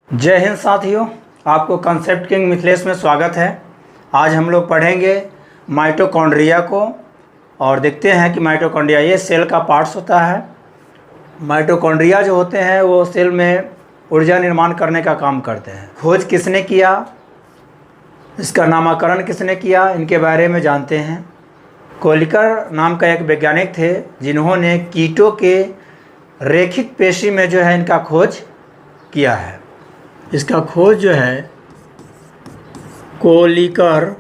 जय हिंद साथियों, आपको कंसेप्ट किंग मिथिलेश में स्वागत है। आज हम लोग पढ़ेंगे माइटोकॉन्ड्रिया को और देखते हैं कि माइटोकॉन्ड्रिया ये सेल का पार्ट्स होता है। माइटोकॉन्ड्रिया जो होते हैं वो सेल में ऊर्जा निर्माण करने का काम करते हैं। खोज किसने किया, इसका नामकरण किसने किया, इनके बारे में जानते हैं। कोलिकर नाम का एक वैज्ञानिक थे जिन्होंने कीटों के रेखित पेशी में जो है इनका खोज किया है। इसका खोज जो है कोलिकर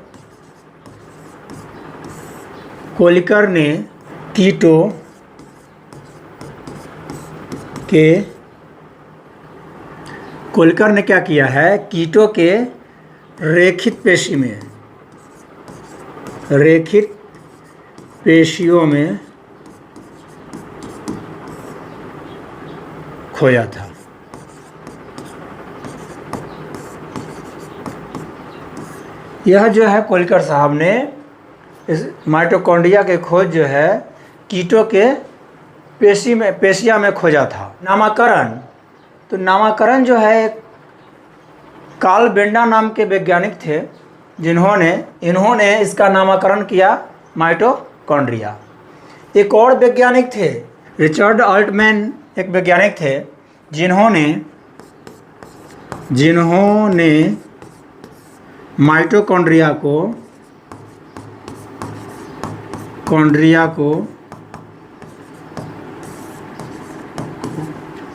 ने कीटों ने क्या किया है, कीटों के रेखित पेशियों में खोया था। यह जो है कोलिकर साहब ने इस माइटोकॉन्ड्रिया के खोज जो है कीटों के पेशिया में खोजा था। नामकरण जो है कार्ल बेंडा नाम के वैज्ञानिक थे इन्होंने इसका नामकरण किया माइटोकॉन्ड्रिया। एक और वैज्ञानिक थे रिचर्ड अल्टमैन, एक वैज्ञानिक थे जिन्होंने माइटोकॉन्ड्रिया को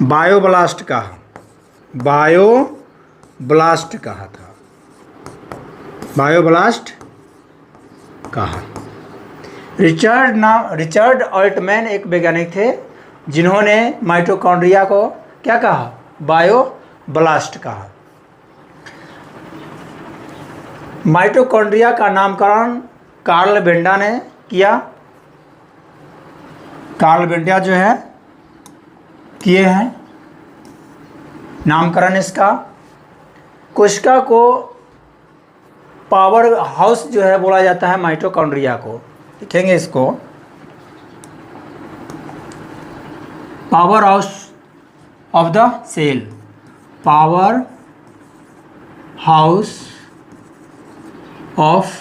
बायोब्लास्ट कहा। रिचर्ड अल्टमैन एक वैज्ञानिक थे जिन्होंने माइटोकॉन्ड्रिया को क्या कहा, बायोब्लास्ट कहा। माइटोकॉन्ड्रिया का नामकरण कार्ल बेंडा ने किया। कार्ल बेंडा जो है किए हैं नामकरण इसका। कोशिका को पावर हाउस जो है बोला जाता है माइटोकॉन्ड्रिया को। लिखेंगे इसको power house of the cell, power house of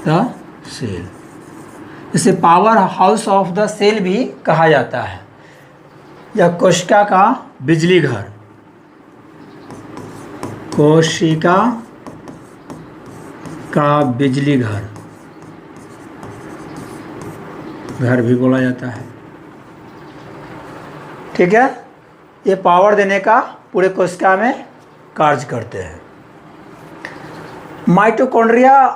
the cell. इसे power house of the cell भी कहा जाता है। यह कोशिका का बिजली घर, कोशिका का बिजली घर भी बोला जाता है। ठीक है, ये पावर देने का पूरे कोशिका में कार्य करते हैं। माइटोकॉन्ड्रिया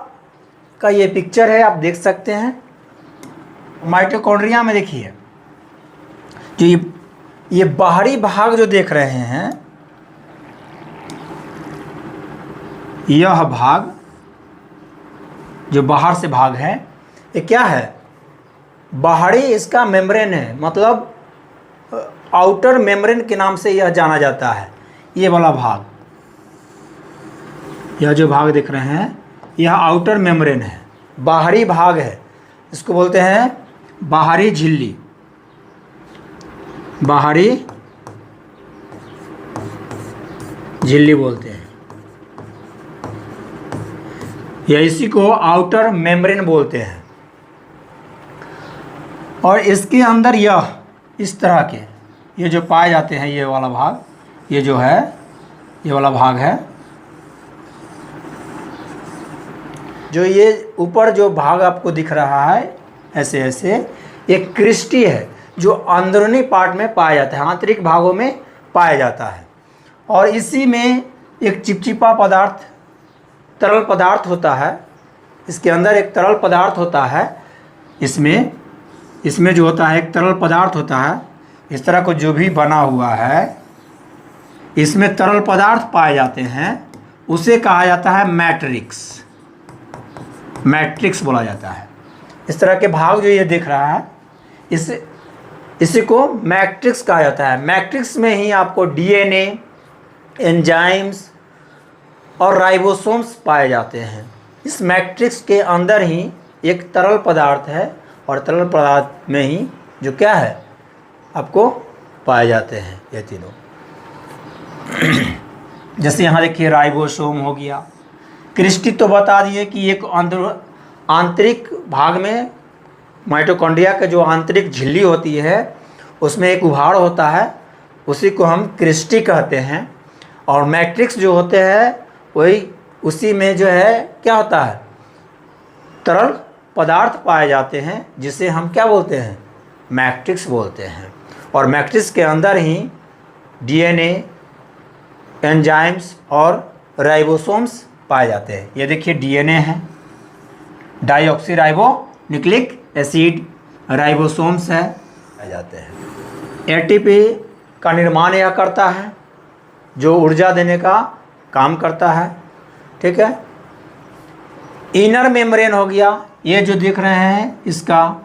का ये पिक्चर है, आप देख सकते हैं। माइटोकॉन्ड्रिया में देखिए जो ये बाहरी भाग जो देख रहे हैं, यह भाग जो बाहर से भाग है, ये क्या है, बाहरी इसका मेम्ब्रेन है, मतलब आउटर मेम्ब्रेन के नाम से यह जाना जाता है। ये वाला भाग, यह जो भाग देख रहे हैं, यह आउटर मेम्ब्रेन है, बाहरी भाग है। इसको बोलते हैं बाहरी झिल्ली, बोलते हैं, या इसी को आउटर मेम्ब्रेन बोलते हैं। और इसके अंदर यह इस तरह के ये जो पाए जाते हैं, ये वाला भाग, ये जो है ये वाला भाग है। जो ये ऊपर जो भाग आपको दिख रहा है ऐसे एक क्रिस्टी है जो अंदरूनी पार्ट में पाया जाता है, आंतरिक भागों में पाया जाता है। और इसी में एक चिपचिपा पदार्थ, तरल पदार्थ होता है। इसके अंदर एक तरल पदार्थ होता है। इसमें जो होता है एक तरल पदार्थ होता है। इस तरह को जो भी बना हुआ है, इसमें तरल पदार्थ पाए जाते हैं, उसे कहा जाता है मैट्रिक्स बोला जाता है। इस तरह के भाग जो ये दिख रहा है, इसी को मैट्रिक्स कहा जाता है। मैट्रिक्स में ही आपको डीएनए, एंजाइम्स और राइबोसोम्स पाए जाते हैं। इस मैट्रिक्स के अंदर ही एक तरल पदार्थ है और तरल पदार्थ में ही जो क्या है आपको पाए जाते हैं ये तीनों। जैसे यहाँ देखिए राइबोसोम हो गया। क्रिस्टी तो बता दिए कि एक आंतरिक भाग में माइटोकॉन्ड्रिया के जो आंतरिक झिल्ली होती है उसमें एक उभाड़ होता है, उसी को हम क्रिस्टी कहते हैं। और मैट्रिक्स जो होते हैं वही उसी में जो है क्या होता है, तरल पदार्थ पाए जाते हैं, जिसे हम क्या बोलते हैं, मैट्रिक्स बोलते हैं। और मैट्रिक्स के अंदर ही डीएनए, एंजाइम्स और राइबोसोम्स पाए जाते हैं। ये देखिए डीएनए है, डाईऑक्सीराइबो न्यूक्लिक एसिड, राइबोसोम्स है, पाए जाते हैं। एटीपी का निर्माण यह करता है, जो ऊर्जा देने का काम करता है। ठीक है। इनर मेम्ब्रेन हो गया, ये जो देख रहे हैं इसका,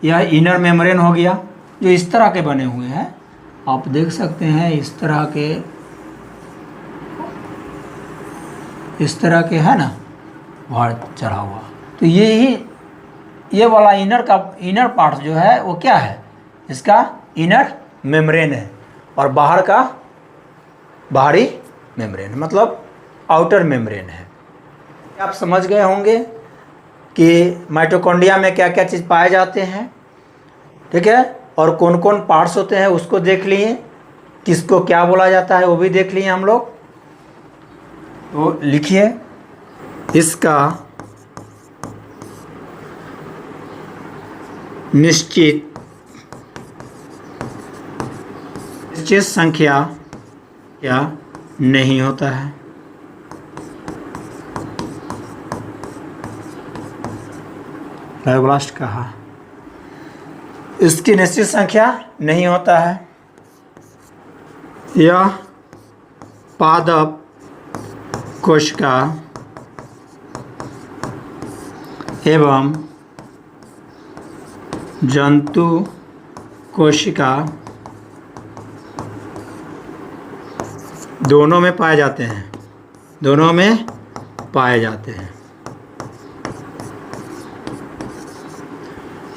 यह इनर मेम्ब्रेन हो गया, जो इस तरह के बने हुए हैं, आप देख सकते हैं इस तरह के है ना, भार चढ़ा हुआ। तो ये वाला इनर पार्ट जो है वो क्या है, इसका इनर मेम्ब्रेन है, और बाहर का बाहरी मेम्ब्रेन, मतलब आउटर मेम्ब्रेन है। आप समझ गए होंगे कि माइटोकॉन्ड्रिया में क्या क्या चीज़ पाए जाते हैं। ठीक है। और कौन कौन पार्ट्स होते हैं उसको देख लिए, किसको क्या बोला जाता है वो भी देख लिए हम लोग। तो लिखिए, इसका निश्चित संख्या क्या नहीं होता है। फाइब्रोब्लास्ट कहा, इसकी निश्चित संख्या नहीं होता है। यह पादप कोशिका एवं जंतु कोशिका दोनों में पाए जाते हैं, दोनों में पाए जाते हैं।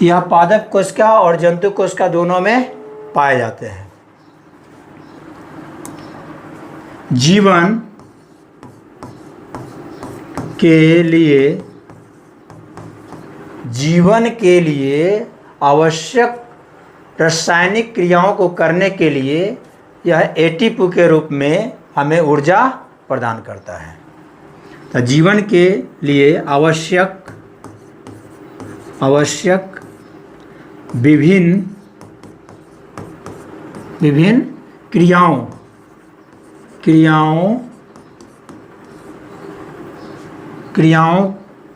यह पादप कोशिका और जंतु कोशिका दोनों में पाए जाते हैं। जीवन के लिए आवश्यक रासायनिक क्रियाओं को करने के लिए यह एटीपी के रूप में हमें ऊर्जा प्रदान करता है। तो जीवन के लिए आवश्यक विभिन्न क्रियाओं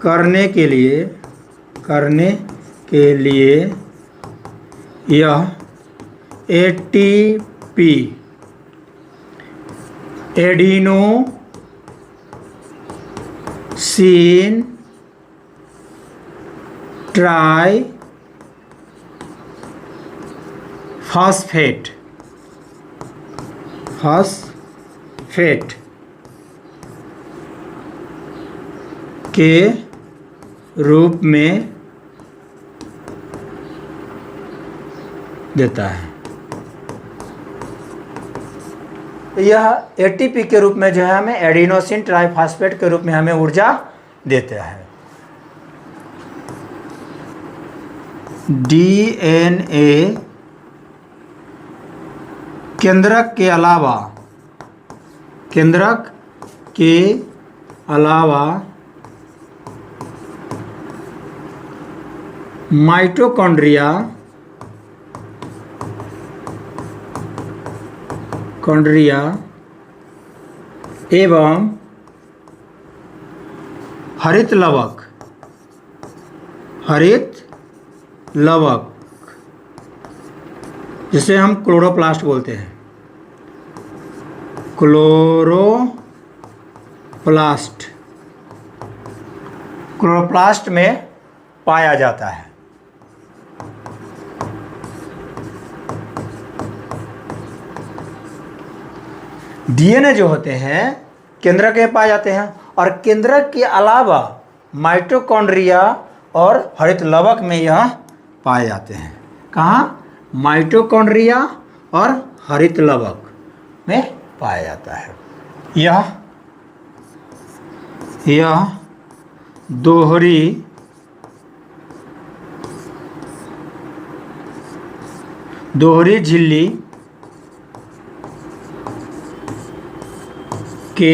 करने के लिए यह एटीपी एडिनोसिन ट्राइफॉस्फेट के रूप में देता है। तो यह एटीपी के रूप में जो है हमें एडिनोसिन ट्राइफॉस्फेट के रूप में हमें ऊर्जा देता है। डीएनए केंद्रक के अलावा माइटोकॉन्ड्रिया एवं हरित लवक जिसे हम क्लोरोप्लास्ट बोलते हैं, क्लोरोप्लास्ट में पाया जाता है। डीएनए जो होते हैं केंद्रक के पाए जाते हैं, और केंद्रक के अलावा माइटोकॉन्ड्रिया और हरित लवक में यह पाए जाते हैं। कहाँ? माइटोकॉन्ड्रिया और हरित लवक में पाया जाता है। यह दोहरी झिल्ली के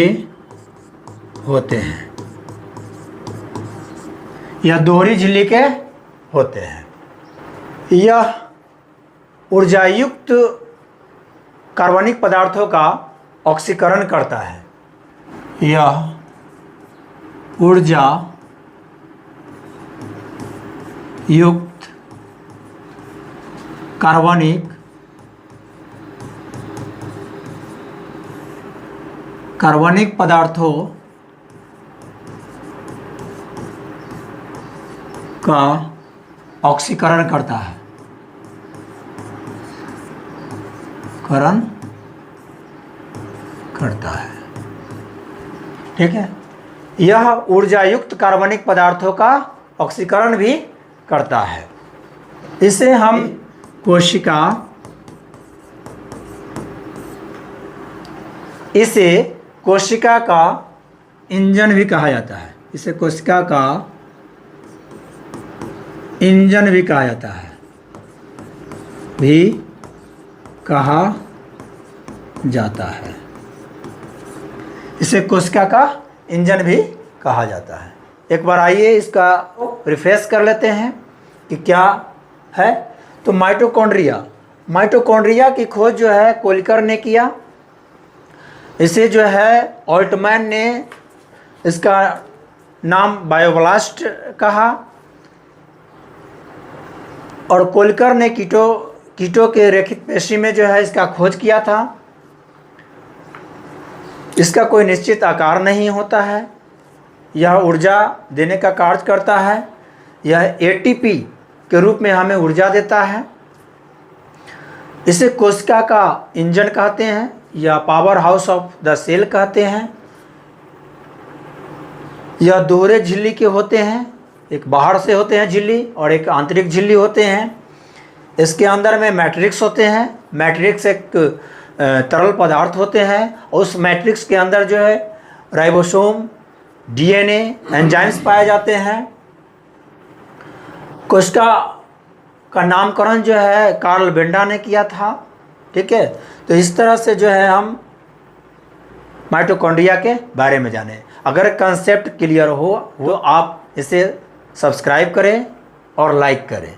होते हैं। यह दोहरी झिल्ली के होते हैं। यह ऊर्जायुक्त कार्बनिक पदार्थों का ऑक्सीकरण करता है। यह ऊर्जा युक्त कार्बनिक पदार्थों का ऑक्सीकरण करता है। ठीक है। यह ऊर्जायुक्त कार्बनिक पदार्थों का ऑक्सीकरण भी करता है। इसे हम कोशिका का इंजन भी कहा जाता है। इसे कोशिका का इंजन भी कहा जाता है, इसे कोशिका का इंजन भी कहा जाता है। एक बार आइए इसका रिफ्रेश कर लेते हैं कि क्या है। तो माइटोकॉन्ड्रिया की खोज जो है कोलिकर ने किया। इसे जो है ऑल्टमैन ने इसका नाम बायोब्लास्ट कहा और कोलिकर ने कीटों के रेखित पेशी में जो है इसका खोज किया था। इसका कोई निश्चित आकार नहीं होता है। यह ऊर्जा देने का कार्य करता है। यह एटीपी के रूप में हमें ऊर्जा देता है। इसे कोशिका का इंजन कहते हैं या power house of the cell कहते हैं। यह दोहरे झिल्ली के होते हैं। एक बाहर से होते हैं झिल्ली और एक आंतरिक झिल्ली होते हैं। इसके अंदर में मैट्रिक्स होते हैं। मैट्रिक्स एक तरल पदार्थ होते हैं और उस मैट्रिक्स के अंदर जो है राइबोसोम, डीएनए, एंजाइम्स पाए जाते हैं। कोशिका का नामकरण जो है कार्ल बेंडा ने किया था। ठीक है। तो इस तरह से जो है हम माइटोकॉन्ड्रिया के बारे में जाने। अगर कंसेप्ट क्लियर हो वो आप इसे सब्सक्राइब करें और लाइक करें।